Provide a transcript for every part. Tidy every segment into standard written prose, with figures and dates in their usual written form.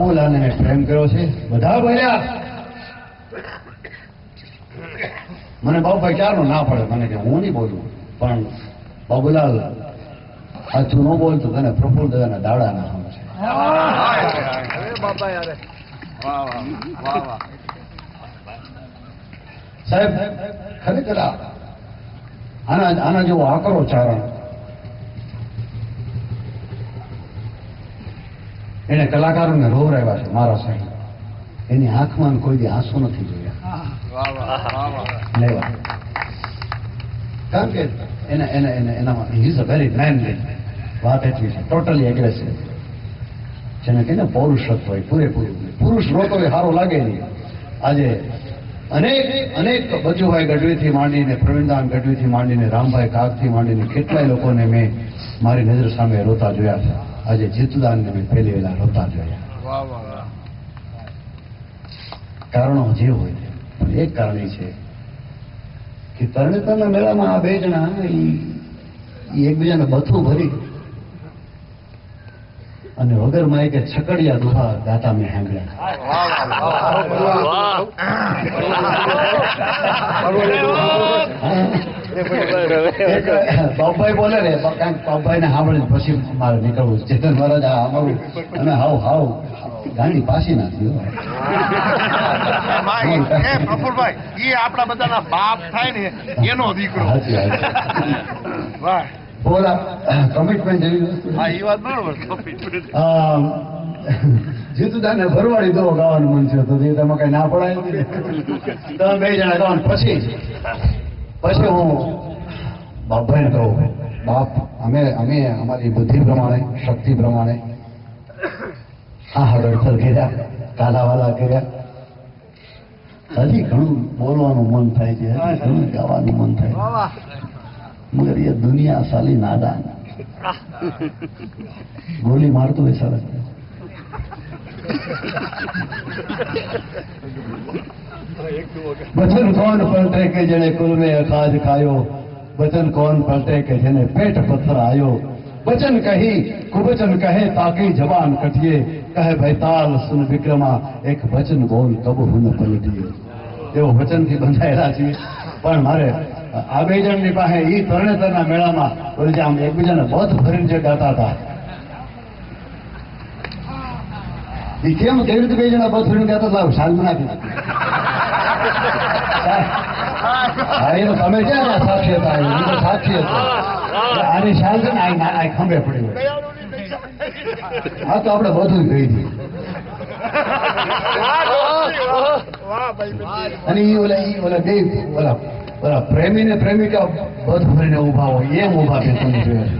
બાબુલાલને મેં પ્રેમ કર્યો છે. બધા બોલ્યા. મને બાબુભાઈ ક્યારનો ના પડે, મને કે હું નહીં બોલું, પણ બાબુલાલ આ તું ન બોલતો તને પ્રફુલ્લ દાદાના દાડા ના સમજે. સાહેબ ખરેખર આના જેવો આકરો ચારણ એને કલાકારોને રોવરાવ્યા છે. મારા સાહેબ એની આંખમાં કોઈ દી આંસુ નથી જોયા. લેવા કારણ કે એનામાં he is a very mainly વાત એટલી છે, ટોટલી એગ્રેસિવ, જેને કહીને પૌરુષત્વ હોય પૂરેપૂરું. પુરુષ રોતો એ સારો લાગે નહીં. આજે અનેક બચુભાઈ ગઢવીથી માંડીને, પ્રવીણદાન ગઢવીથી માંડીને, રામભાઈ કાગથી માંડીને કેટલાય લોકોને મેં મારી નજર સામે રોતા જોયા છે. આજે જીતુદાનને મેં પહેલી વેલા રોતા જોયા. કારણો જે હોય પણ એક કારણ એ છે કે તરણેતરના મેળામાં આ બે જણા એકબીજાને બથું ભરી અને વગર માયકે છકડિયા દુહા ગાતા મેં સાંભળ્યા. બાપભાઈ બોલે ને બાપભાઈ ને સાંભળીને પછી મારે નીકળવું. ચેતન મહારાજ આ અમારું અને હાવ ગાંડી પાછી નાખી. પ્રફુલભાઈ એ આપણા બધાના બાપ થાય ને એનો દીકરો. બોલા કમિટમેન્ટ જેવી વસ્તુ. હા એ વાત બરોબર. જીતુદાને ભરવાડી દો ગાવાનું મન થયું તો તમે કઈ ના પડાય તમે બે જણા ગાવાનું. પછી હું બાપભાઈને કહું, બાપ અમે અમારી બુદ્ધિ પ્રમાણે, શક્તિ પ્રમાણે હડફર કર્યા, કાલાવાલા કર્યા. હજી ઘણું બોલવાનું મન થાય છે, હજી ઘણું ગાવાનું મન થાય, મગર એ દુનિયા સાલી નાદાન ગોલી મારતું હોય સરસ. વચન કોણ પલટે કે જેને કુલ મેં અખાજ ખાયો, વચન કોણ પલટે કે જેને પેટ પથ્થર આયો, વચન કહી કુવચન કહે તાકી જવાન કઠિએ, કહે ભૈતાલ સુન વિક્રમા એક વચન બોલ કબુ ન પલટીએ. એવો વચનથી બંધાયેલા છીએ. પણ મારે આ બે જણની પાસે એ તરણેતરના મેળામાં જે આમ એકબીજાને બધ ભરીને જે ગાતા હતા એ કેવી રીતે બે જણા બધ ભરીને ગાતા હતા શાંત નાખી. હા એનો તમે ક્યાં સાક્ષી હતા? એ તો સાક્ષી હતો. આની શાલ છે ને આ ખંભે પડી હોય. હા તો આપણે બધું કહી દઈએ. અને ઓલા પ્રેમી ને પ્રેમિકા બધું ભરીને ઉભા હોય એમ ઉભા છે. તમે જોયા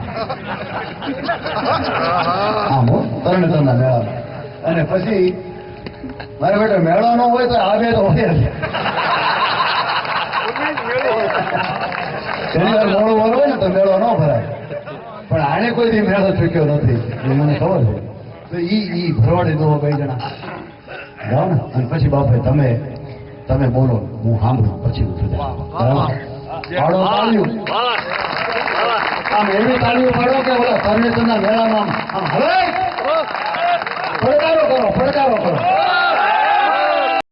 આમ તરણેતરના મેળા. અને પછી મારે બેટા મેળો ન હોય તો આ બે તો હોય જ. ઘણી વાર મોડું વાર હોય ને તો મેળો ન ભરાય, પણ આને કોઈ દી મેળો ચૂક્યો નથી એ મને ખબર છે. તો ઈ ભરવાડી દો બે જણા જાઓ ને. અને પછી બાપભાઈ તમે બોલો, હું સાંભળું પછી પાડો તાળ્યું. આમ એવી તાળીઓ પાડો કે બોલો તરણેતરના મેળામાં આમ હવે પડકારો કરો.